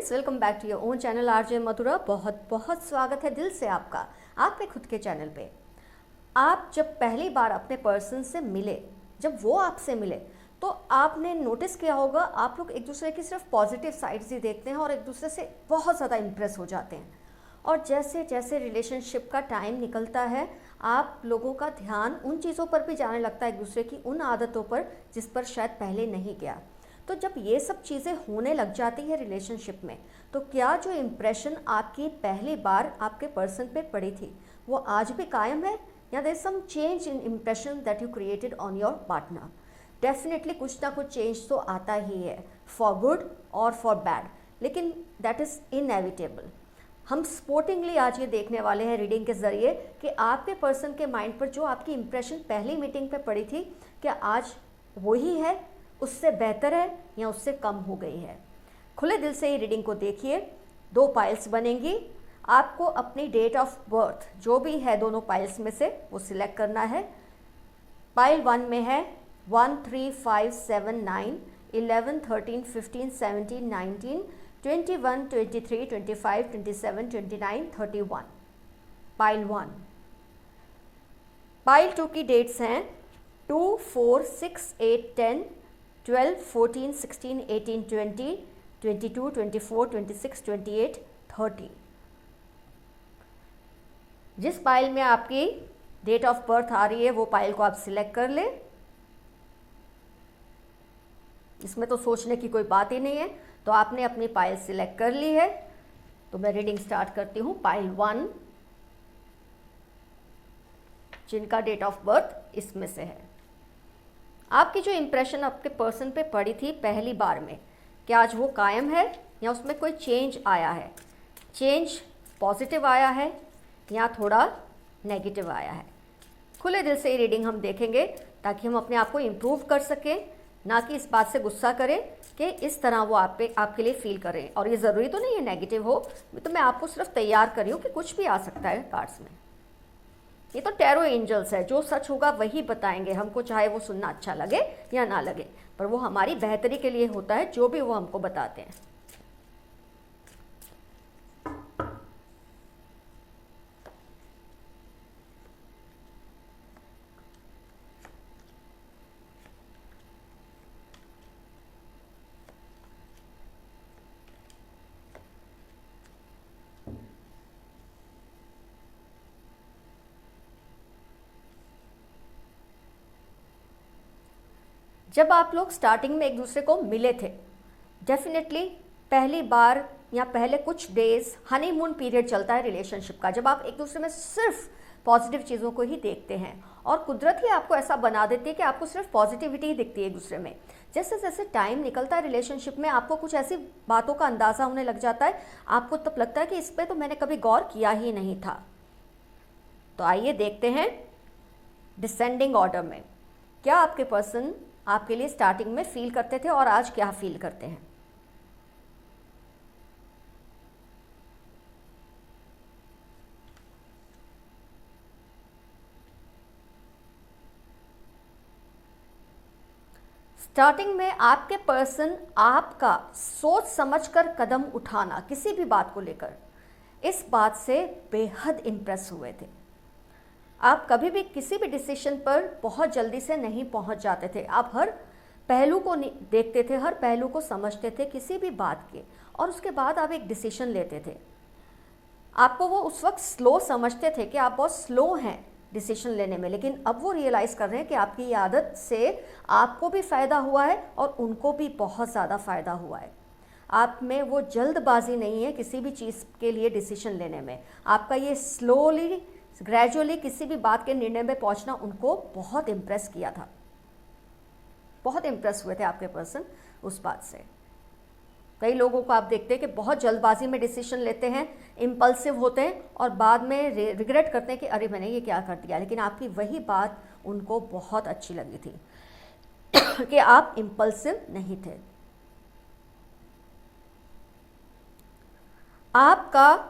Friends, welcome back to your own channel RJ Mathura. बहुत बहुत स्वागत है दिल से आपका आपके खुद के चैनल पे। आप जब पहली बार अपने पर्सन से मिले, जब वो आपसे मिले, तो आपने नोटिस किया होगा आप लोग एक दूसरे की सिर्फ पॉजिटिव साइड्स ही देखते हैं और एक दूसरे से बहुत ज़्यादा इम्प्रेस हो जाते हैं। और जैसे जैसे रिलेशनशिप का टाइम निकलता है, आप लोगों का ध्यान उन चीज़ों पर भी जाने लगता है, एक दूसरे की उन आदतों पर जिस पर शायद पहले नहीं गया। तो जब ये सब चीज़ें होने लग जाती है रिलेशनशिप में, तो क्या जो इम्प्रेशन आपकी पहली बार आपके पर्सन पे पड़ी थी वो आज भी कायम है, या there some change in impression that you created on your partner? Definitely कुछ ना कुछ चेंज तो आता ही है, फॉर गुड और फॉर बैड, लेकिन दैट इज़ इनएविटेबल। हम स्पोर्टिंगली आज ये देखने वाले हैं रीडिंग के ज़रिए कि आपके पर्सन के माइंड पर जो आपकी इम्प्रेशन पहली मीटिंग पे पड़ी थी, क्या आज वही है, उससे बेहतर है, या उससे कम हो गई है। खुले दिल से ही रीडिंग को देखिए। 2 पाइल्स बनेंगी। आपको अपनी डेट ऑफ बर्थ जो भी है दोनों पाइल्स में से वो सिलेक्ट करना है। पाइल 1 में है 1 3 5 7 9 11 13 15 17 19 21 23 25 27 29 31। पाइल 1। पाइल 2 की डेट्स हैं 2 4 6 8 10 12 14 16 18 20 22 24 26 28 30। जिस पाइल में आपकी डेट ऑफ बर्थ आ रही है वो पाइल को आप सिलेक्ट कर लें। इसमें तो सोचने की कोई बात ही नहीं है। तो आपने अपनी पाइल सिलेक्ट कर ली है, तो मैं रीडिंग स्टार्ट करती हूँ। पाइल 1, जिनका डेट ऑफ बर्थ इसमें से है। आपकी जो इम्प्रेशन आपके पर्सन पे पड़ी थी पहली बार में, क्या आज वो कायम है, या उसमें कोई चेंज आया है? चेंज पॉजिटिव आया है या थोड़ा नेगेटिव आया है? खुले दिल से ये रीडिंग हम देखेंगे ताकि हम अपने आप को इम्प्रूव कर सकें, ना कि इस बात से गुस्सा करें कि इस तरह वो आपके लिए फील करें। और ये ज़रूरी तो नहीं है नेगेटिव हो, तो मैं आपको सिर्फ तैयार कर रही हूँ कि कुछ भी आ सकता है कार्ड्स में। ये तो टैरो एंजल्स है, जो सच होगा वही बताएंगे हमको, चाहे वो सुनना अच्छा लगे या ना लगे, पर वो हमारी बेहतरी के लिए होता है जो भी वो हमको बताते हैं। जब आप लोग स्टार्टिंग में एक दूसरे को मिले थे, डेफिनेटली पहली बार या पहले कुछ डेज हनीमून पीरियड चलता है रिलेशनशिप का, जब आप एक दूसरे में सिर्फ पॉजिटिव चीज़ों को ही देखते हैं और कुदरत ही आपको ऐसा बना देती है कि आपको सिर्फ पॉजिटिविटी ही दिखती है एक दूसरे में। जैसे जैसे टाइम निकलता है रिलेशनशिप में, आपको कुछ ऐसी बातों का अंदाज़ा होने लग जाता है, आपको तब लगता है कि इस पर तो मैंने कभी गौर किया ही नहीं था। तो आइए देखते हैं डिसेंडिंग ऑर्डर में क्या आपके पर्सन आपके लिए स्टार्टिंग में फील करते थे और आज क्या फील करते हैं। स्टार्टिंग में आपके पर्सन आपका सोच समझकर कदम उठाना किसी भी बात को लेकर, इस बात से बेहद इम्प्रेस हुए थे। आप कभी भी किसी भी डिसीजन पर बहुत जल्दी से नहीं पहुंच जाते थे। आप हर पहलू को देखते थे, हर पहलू को समझते थे किसी भी बात के, और उसके बाद आप एक डिसीजन लेते थे। आपको वो उस वक्त स्लो समझते थे कि आप बहुत स्लो हैं डिसीजन लेने में, लेकिन अब वो रियलाइज़ कर रहे हैं कि आपकी ये आदत से आपको भी फ़ायदा हुआ है और उनको भी बहुत ज़्यादा फ़ायदा हुआ है। आप में वो जल्दबाजी नहीं है किसी भी चीज़ के लिए डिसीजन लेने में। आपका ये स्लोली ग्रेजुअली किसी भी बात के निर्णय में पहुंचना उनको बहुत इम्प्रेस किया था। बहुत इम्प्रेस हुए थे आपके पर्सन उस बात से। कई लोगों को आप देखते हैं कि बहुत जल्दबाजी में डिसीजन लेते हैं, इम्पल्सिव होते हैं और बाद में रिग्रेट करते हैं कि अरे मैंने ये क्या कर दिया। लेकिन आपकी वही बात उनको बहुत अच्छी लगी थी कि आप इम्पल्सिव नहीं थे। आपका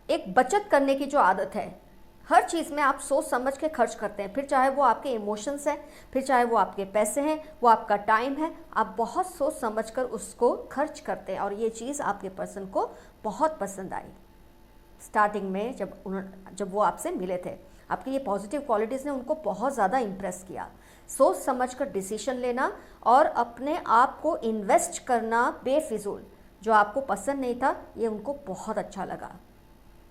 एक बचत करने की जो आदत है, हर चीज़ में आप सोच समझ के खर्च करते हैं, फिर चाहे वो आपके इमोशंस हैं, फिर चाहे वो आपके पैसे हैं, वो आपका टाइम है, आप बहुत सोच समझ कर उसको खर्च करते हैं। और ये चीज़ आपके पर्सन को बहुत पसंद आई स्टार्टिंग में जब वो आपसे मिले थे। आपकी ये पॉजिटिव क्वालिटीज़ ने उनको बहुत ज़्यादा इम्प्रेस किया। सोच समझ कर डिसीजन लेना और अपने आप को इन्वेस्ट करना बेफिजूल, जो आपको पसंद नहीं था, ये उनको बहुत अच्छा लगा।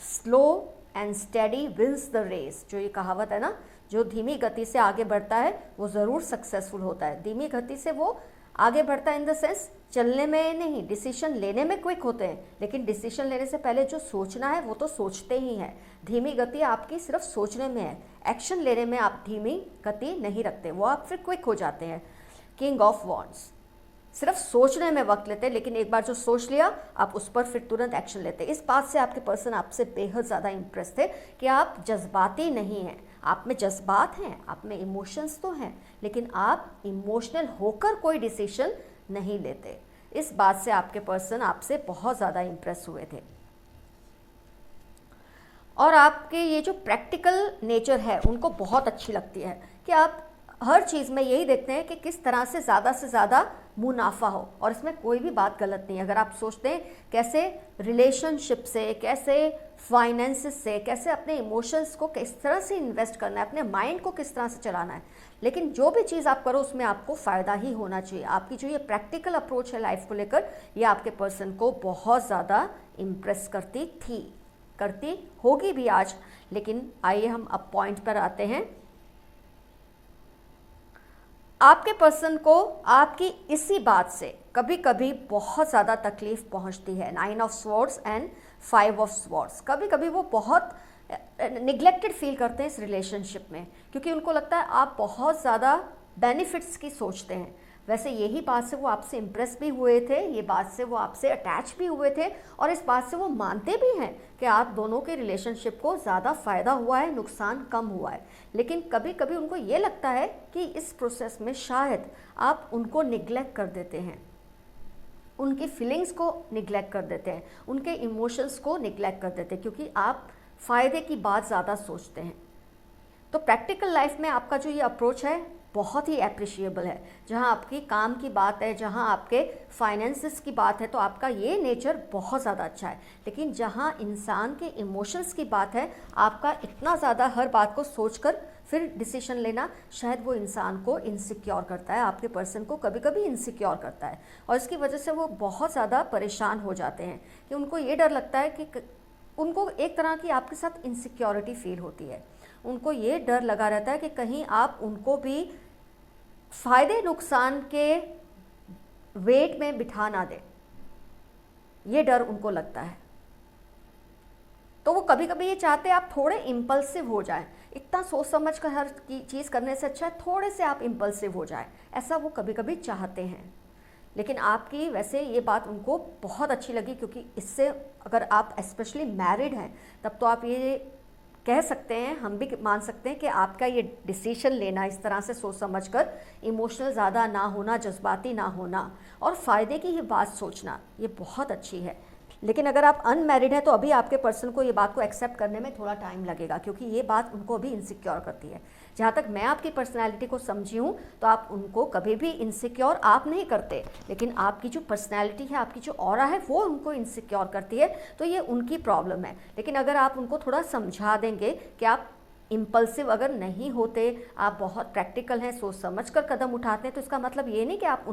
Slow and steady wins the race, जो ये कहावत है ना, जो धीमी गति से आगे बढ़ता है वो ज़रूर सक्सेसफुल होता है। धीमी गति से वो आगे बढ़ता है इन द सेंस चलने में नहीं, डिसीजन लेने में क्विक होते हैं, लेकिन डिसीजन लेने से पहले जो सोचना है वो तो सोचते ही हैं। धीमी गति आपकी सिर्फ सोचने में है, एक्शन लेने में आप धीमी गति नहीं रखते, वो आप फिर क्विक हो जाते हैं। किंग ऑफ वॉन्ड्स सिर्फ सोचने में वक्त लेते हैं, लेकिन एक बार जो सोच लिया आप उस पर फिर तुरंत एक्शन लेते हैं। इस बात से आपके पर्सन आपसे बेहद ज़्यादा इम्प्रेस थे कि आप जज्बाती नहीं हैं, आप में जज्बात हैं, आप में इमोशंस तो हैं, लेकिन आप इमोशनल होकर कोई डिसीजन नहीं लेते। इस बात से आपके पर्सन आपसे बहुत ज़्यादा इम्प्रेस हुए थे। और आपके ये जो प्रैक्टिकल नेचर है उनको बहुत अच्छी लगती है कि आप हर चीज़ में यही देखते हैं कि किस तरह से ज़्यादा मुनाफा हो, और इसमें कोई भी बात गलत नहीं है। अगर आप सोचते हैं कैसे रिलेशनशिप से, कैसे फाइनेंसेस से, कैसे अपने इमोशंस को किस तरह से इन्वेस्ट करना है, अपने माइंड को किस तरह से चलाना है, लेकिन जो भी चीज़ आप करो उसमें आपको फ़ायदा ही होना चाहिए। आपकी जो ये प्रैक्टिकल अप्रोच है लाइफ को लेकर, ये आपके पर्सन को बहुत ज़्यादा इम्प्रेस करती थी, करती होगी भी आज। लेकिन आइए हम अब पॉइंट पर आते हैं। आपके पर्सन को आपकी इसी बात से कभी कभी बहुत ज़्यादा तकलीफ पहुंचती है। 9 of swords and 5 of swords, कभी कभी वो बहुत निगलेक्टेड फील करते हैं इस रिलेशनशिप में, क्योंकि उनको लगता है आप बहुत ज़्यादा बेनिफिट्स की सोचते हैं। वैसे यही बात से वो आपसे इम्प्रेस भी हुए थे, ये बात से वो आपसे अटैच भी हुए थे, और इस बात से वो मानते भी हैं कि आप दोनों के रिलेशनशिप को ज़्यादा फ़ायदा हुआ है, नुकसान कम हुआ है। लेकिन कभी कभी उनको ये लगता है कि इस प्रोसेस में शायद आप उनको निगलेक्ट कर देते हैं, उनकी फीलिंग्स को निगलेक्ट कर देते हैं, उनके इमोशंस को निगलेक्ट कर देते हैं, क्योंकि आप फ़ायदे की बात ज़्यादा सोचते हैं। तो प्रैक्टिकल लाइफ में आपका जो ये अप्रोच है बहुत ही अप्रिशिएबल है। जहाँ आपकी काम की बात है, जहाँ आपके फाइनेंसेस की बात है, तो आपका ये नेचर बहुत ज़्यादा अच्छा है। लेकिन जहाँ इंसान के इमोशंस की बात है, आपका इतना ज़्यादा हर बात को सोचकर फिर डिसीजन लेना शायद वो इंसान को इनसिक्योर करता है, आपके पर्सन को कभी कभी इनसिक्योर करता है, और इसकी वजह से वो बहुत ज़्यादा परेशान हो जाते हैं कि उनको ये डर लगता है कि उनको एक तरह की आपके साथ इनसिक्योरिटी फील होती है। उनको ये डर लगा रहता है कि कहीं आप उनको भी फ़ायदे नुकसान के वेट में बिठा ना दें, ये डर उनको लगता है। तो वो कभी कभी ये चाहते हैं आप थोड़े इम्पल्सिव हो जाएं, इतना सोच समझ कर हर चीज़ करने से अच्छा है थोड़े से आप इम्पल्सिव हो जाएं, ऐसा वो कभी कभी चाहते हैं। लेकिन आपकी वैसे ये बात उनको बहुत अच्छी लगी, क्योंकि इससे अगर आप स्पेशली मैरिड हैं तब तो आप ये कह सकते हैं, हम भी मान सकते हैं कि आपका ये डिसीजन लेना, इस तरह से सोच समझकर इमोशनल ज़्यादा ना होना, जज्बाती ना होना और फ़ायदे की ही बात सोचना, ये बहुत अच्छी है। लेकिन अगर आप अनमैरिड हैं तो अभी आपके पर्सन को ये बात को एक्सेप्ट करने में थोड़ा टाइम लगेगा, क्योंकि ये बात उनको अभी इनसिक्योर करती है। जहाँ तक मैं आपकी पर्सनैलिटी को समझी हूँ तो आप उनको कभी भी इनसिक्योर आप नहीं करते, लेकिन आपकी जो पर्सनैलिटी है, आपकी जो ऑरा है, वो उनको इनसिक्योर करती है, तो ये उनकी प्रॉब्लम है। लेकिन अगर आप उनको थोड़ा समझा देंगे कि आप इम्पल्सिव अगर नहीं होते, आप बहुत प्रैक्टिकल हैं, सोच समझ कर कदम उठाते हैं, तो इसका मतलब ये नहीं कि आप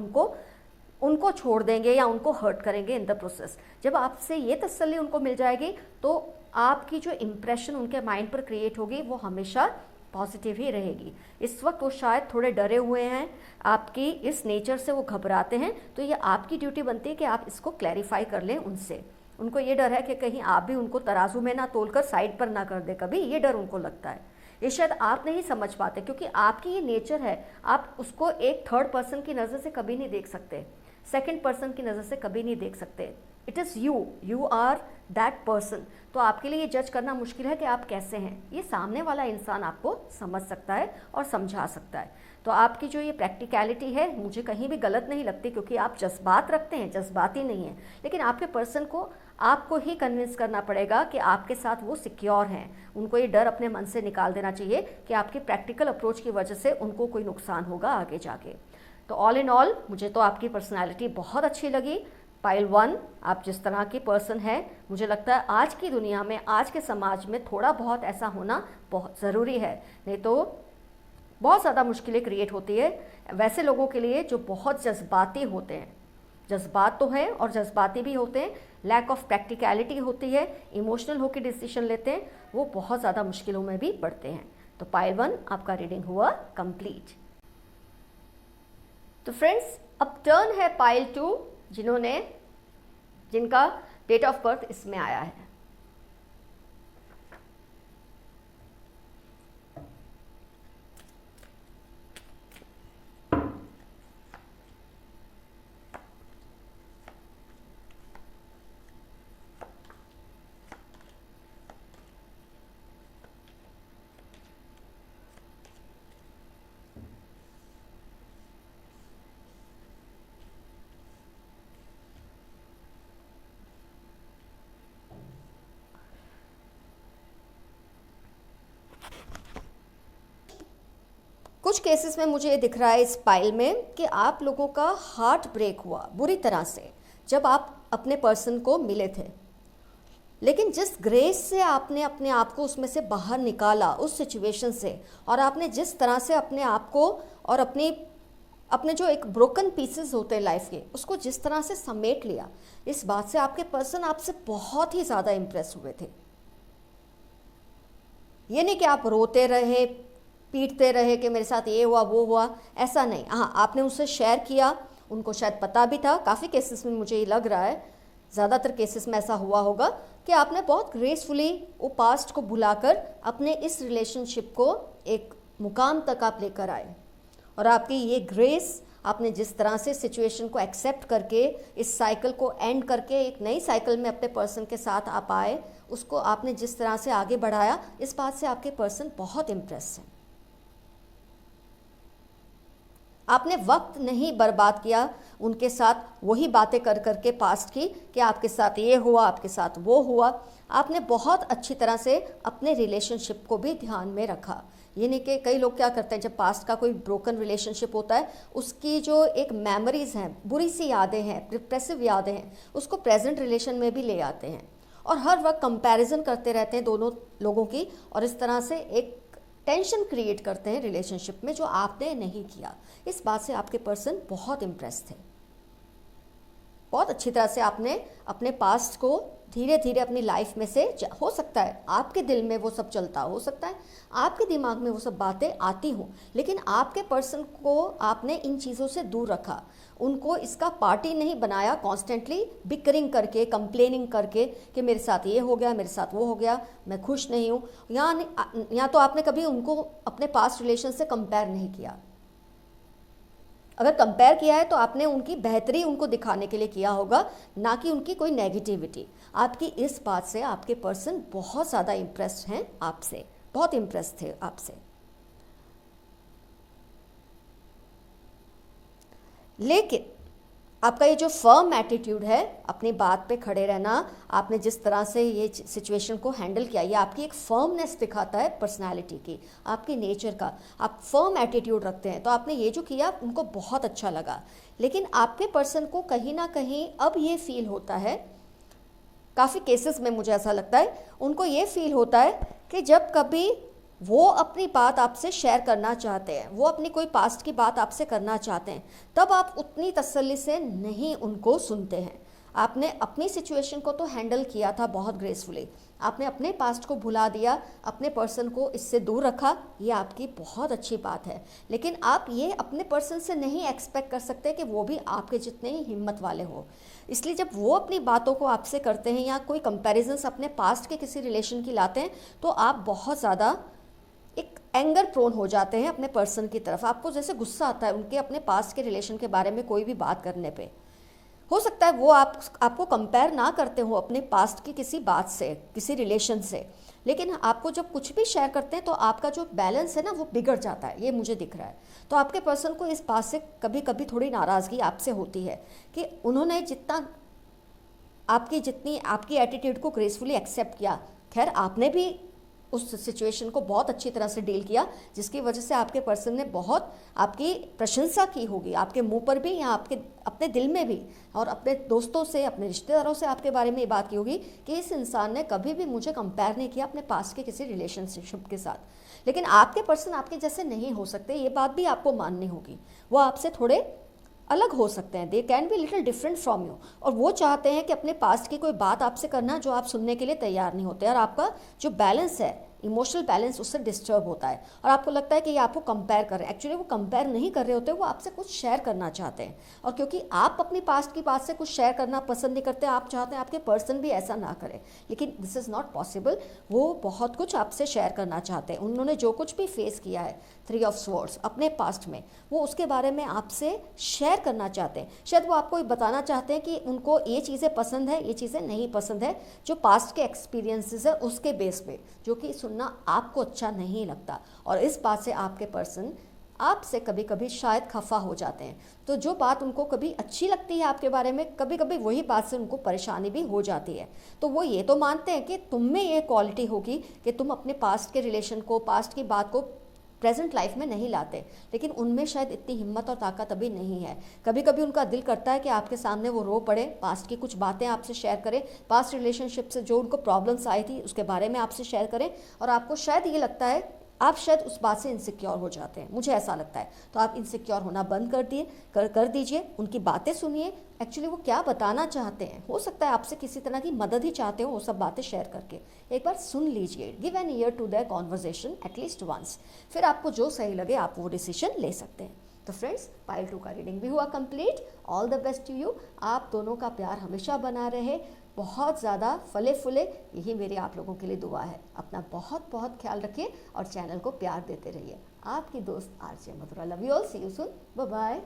उनको छोड़ देंगे या उनको हर्ट करेंगे इन द प्रोसेस। जब आपसे ये तसल्ली उनको मिल जाएगी तो आपकी जो इम्प्रेशन उनके माइंड पर क्रिएट होगी वो हमेशा पॉजिटिव ही रहेगी। इस वक्त वो शायद थोड़े डरे हुए हैं, आपकी इस नेचर से वो घबराते हैं, तो ये आपकी ड्यूटी बनती है कि आप इसको क्लैरिफाई कर लें उनसे। उनको ये डर है कि कहीं आप भी उनको तराजू में ना तोलकर साइड पर ना कर दे कभी, ये डर उनको लगता है। ये शायद आप नहीं समझ पाते, क्योंकि आपकी ये नेचर है, आप उसको एक थर्ड पर्सन की नज़र से कभी नहीं देख सकते, सेकंड पर्सन की नज़र से कभी नहीं देख सकते। It is you are that person. तो आपके लिए ये जज करना मुश्किल है कि आप कैसे हैं, ये सामने वाला इंसान आपको समझ सकता है और समझा सकता है। तो आपकी जो ये प्रैक्टिकलिटी है मुझे कहीं भी गलत नहीं लगती, क्योंकि आप जज्बात रखते हैं, जज्बाती नहीं है, लेकिन आपके पर्सन को आपको ही कन्विंस करना पड़ेगा कि आपके साथ वो सिक्योर हैं। उनको ये डर अपने मन से निकाल देना चाहिए कि आपकी प्रैक्टिकल अप्रोच की वजह से उनको कोई नुकसान होगा आगे जाके। तो ऑल इन ऑल मुझे तो आपकी पर्सनैलिटी बहुत अच्छी लगी। पाइल 1, आप जिस तरह की पर्सन है, मुझे लगता है आज की दुनिया में, आज के समाज में थोड़ा बहुत ऐसा होना बहुत ज़रूरी है, नहीं तो बहुत ज़्यादा मुश्किलें क्रिएट होती है वैसे लोगों के लिए जो बहुत जज्बाती होते हैं। जज्बात तो हैं और जज्बाती भी होते हैं, लैक ऑफ प्रैक्टिकलिटी होती है, इमोशनल होकर डिसीजन लेते हैं, वो बहुत ज़्यादा मुश्किलों में भी पड़ते हैं। तो पाइल 1 आपका रीडिंग हुआ कंप्लीट। तो फ्रेंड्स, अब टर्न है पाइल 2, जिनका डेट ऑफ बर्थ इसमें आया है। कुछ केसेस में मुझे ये दिख रहा है इस पाइल में कि आप लोगों का हार्ट ब्रेक हुआ बुरी तरह से जब आप अपने पर्सन को मिले थे, लेकिन जिस ग्रेस से आपने अपने आप को उसमें से बाहर निकाला उस सिचुएशन से, और आपने जिस तरह से अपने आप को और अपने जो एक ब्रोकन पीसेस होते हैं लाइफ के, उसको जिस तरह से समेट लिया, इस बात से आपके पर्सन आपसे बहुत ही ज़्यादा इम्प्रेस हुए थे। ये नहीं कि आप रोते रहे, पीटते रहे कि मेरे साथ ये हुआ वो हुआ, ऐसा नहीं। हाँ, आपने उससे शेयर किया, उनको शायद पता भी था। काफ़ी केसेस में मुझे ये लग रहा है, ज़्यादातर केसेस में ऐसा हुआ होगा कि आपने बहुत ग्रेसफुली वो पास्ट को भुलाकर अपने इस रिलेशनशिप को एक मुकाम तक आप लेकर आए। और आपकी ये ग्रेस, आपने जिस तरह से सिचुएशन को एक्सेप्ट करके इस साइकिल को एंड करके एक नई साइकिल में अपने पर्सन के साथ आप आए, उसको आपने जिस तरह से आगे बढ़ाया, इस बात से आपके पर्सन बहुत इम्प्रेस हैं। आपने वक्त नहीं बर्बाद किया उनके साथ वही बातें कर करके पास्ट की कि आपके साथ ये हुआ, आपके साथ वो हुआ। आपने बहुत अच्छी तरह से अपने रिलेशनशिप को भी ध्यान में रखा। ये नहीं कि कई लोग क्या करते हैं, जब पास्ट का कोई ब्रोकन रिलेशनशिप होता है, उसकी जो एक मेमोरीज़ हैं, बुरी सी यादें हैं, डिप्रेसिव यादें हैं, उसको प्रेजेंट रिलेशन में भी ले आते हैं और हर वक्त कंपैरिजन करते रहते हैं दोनों लोगों की, और इस तरह से एक टेंशन क्रिएट करते हैं रिलेशनशिप में जो आपने नहीं किया। इस बात से आपके पर्सन बहुत इम्प्रेस थे। बहुत अच्छी तरह से आपने अपने पास्ट को धीरे धीरे अपनी लाइफ में से, हो सकता है आपके दिल में वो सब चलता हो सकता है आपके दिमाग में वो सब बातें आती हों, लेकिन आपके पर्सन को आपने इन चीज़ों से दूर रखा। उनको इसका पार्टी नहीं बनाया, कॉन्स्टेंटली बिकरिंग करके, कंप्लेनिंग करके कि मेरे साथ ये हो गया, मेरे साथ वो हो गया, मैं खुश नहीं हूँ। यहाँ तो आपने कभी उनको अपने पास्ट रिलेशन से कंपेयर नहीं किया। अगर कंपेयर किया है तो आपने उनकी बेहतरी उनको दिखाने के लिए किया होगा, ना कि उनकी कोई नेगेटिविटी। आपकी इस बात से आपके पर्सन बहुत ज़्यादा इम्प्रेस्ड हैं आपसे, बहुत इम्प्रेस थे आपसे। लेकिन आपका ये जो फर्म एटीट्यूड है, अपनी बात पे खड़े रहना, आपने जिस तरह से ये सिचुएशन को हैंडल किया, ये आपकी एक फर्मनेस दिखाता है पर्सनालिटी की, आपकी नेचर का। आप फर्म एटीट्यूड रखते हैं, तो आपने ये जो किया उनको बहुत अच्छा लगा। लेकिन आपके पर्सन को कहीं ना कहीं अब ये फील होता है, काफ़ी केसेस में मुझे ऐसा लगता है, उनको ये फील होता है कि जब कभी वो अपनी बात आपसे शेयर करना चाहते हैं, वो अपनी कोई पास्ट की बात आपसे करना चाहते हैं, तब आप उतनी तसल्ली से नहीं उनको सुनते हैं। आपने अपनी सिचुएशन को तो हैंडल किया था बहुत ग्रेसफुली, आपने अपने पास्ट को भुला दिया, अपने पर्सन को इससे दूर रखा, ये आपकी बहुत अच्छी बात है। लेकिन आप ये अपने पर्सन से नहीं एक्सपेक्ट कर सकते कि वो भी आपके जितने ही हिम्मत वाले हो। इसलिए जब वो अपनी बातों को आपसे करते हैं या कोई कंपैरिजन्स अपने पास्ट के किसी रिलेशन की लाते हैं, तो आप बहुत ज़्यादा एक एंगर प्रोन हो जाते हैं अपने पर्सन की तरफ। आपको जैसे गुस्सा आता है उनके अपने पास्ट के रिलेशन के बारे में कोई भी बात करने पे। हो सकता है वो आपको कंपेयर ना करते हो अपने पास्ट की किसी बात से, किसी रिलेशन से, लेकिन आपको जब कुछ भी शेयर करते हैं तो आपका जो बैलेंस है ना वो बिगड़ जाता है, ये मुझे दिख रहा है। तो आपके पर्सन को इस बात से कभी कभी थोड़ी नाराज़गी आपसे होती है कि उन्होंने जितनी आपकी एटीट्यूड को ग्रेसफुली एक्सेप्ट किया, खैर आपने भी उस सिचुएशन को बहुत अच्छी तरह से डील किया, जिसकी वजह से आपके पर्सन ने बहुत आपकी प्रशंसा की होगी, आपके मुंह पर भी या आपके अपने दिल में भी, और अपने दोस्तों से, अपने रिश्तेदारों से आपके बारे में ये बात की होगी कि इस इंसान ने कभी भी मुझे कंपेयर नहीं किया अपने पास के किसी रिलेशनशिप के साथ। लेकिन आपके पर्सन आपके जैसे नहीं हो सकते, ये बात भी आपको माननी होगी। वो आपसे थोड़े अलग हो सकते हैं, they can be little different from you, और वो चाहते हैं कि अपने पास्ट की कोई बात आपसे करना जो आप सुनने के लिए तैयार नहीं होते, और आपका जो बैलेंस है, इमोशनल बैलेंस, उससे डिस्टर्ब होता है, और आपको लगता है कि ये आपको कंपेयर कर रहे हैं। एक्चुअली वो कंपेयर नहीं कर रहे होते, वो आपसे कुछ शेयर करना चाहते हैं, और क्योंकि आप अपनी पास्ट की बात से कुछ शेयर करना पसंद नहीं करते, आप चाहते हैं आपके पर्सन भी ऐसा ना करे, लेकिन दिस इज़ नॉट पॉसिबल। वो बहुत कुछ आपसे शेयर करना चाहते हैं, उन्होंने जो कुछ भी फेस किया है 3 ऑफ स्वॉर्ड्स अपने पास्ट में, वो उसके बारे में आपसे शेयर करना चाहते हैं। शायद वो आपको बताना चाहते हैं कि उनको ये चीज़ें पसंद है, ये चीज़ें नहीं पसंद है, जो पास्ट के एक्सपीरियंसेस है उसके बेस पे, जो कि सुनना आपको अच्छा नहीं लगता, और इस बात से आपके पर्सन आपसे कभी कभी शायद खफा हो जाते हैं। तो जो बात उनको कभी अच्छी लगती है आपके बारे में, कभी कभी वही बात से उनको परेशानी भी हो जाती है। तो वो ये तो मानते हैं कि तुम में ये क्वालिटी होगी कि तुम अपने पास्ट के रिलेशन को, पास्ट की बात को प्रेजेंट लाइफ में नहीं लाते, लेकिन उनमें शायद इतनी हिम्मत और ताकत अभी नहीं है। कभी कभी उनका दिल करता है कि आपके सामने वो रो पड़े, पास्ट की कुछ बातें आपसे शेयर करें, पास्ट रिलेशनशिप से जो उनको प्रॉब्लम्स आई थी उसके बारे में आपसे शेयर करें, और आपको शायद ये लगता है, आप शायद उस बात से इनसिक्योर हो जाते हैं, मुझे ऐसा लगता है। तो आप इनसिक्योर होना बंद कर दीजिए, उनकी बातें सुनिए, एक्चुअली वो क्या बताना चाहते हैं। हो सकता है आपसे किसी तरह की मदद ही चाहते हो वो सब बातें शेयर करके, एक बार सुन लीजिए, give an ear to their conversation at least once, फिर आपको जो सही लगे आप वो डिसीजन ले सकते हैं। तो फ्रेंड्स, पाइल 2 का रीडिंग भी हुआ complete. All the best to you, आप दोनों का प्यार हमेशा बना रहे, बहुत ज़्यादा फले फूले, यही मेरी आप लोगों के लिए दुआ है। अपना बहुत बहुत ख्याल रखिए और चैनल को प्यार देते रहिए। आपकी दोस्त RJ Madhura. Love you all, see you soon, bye bye.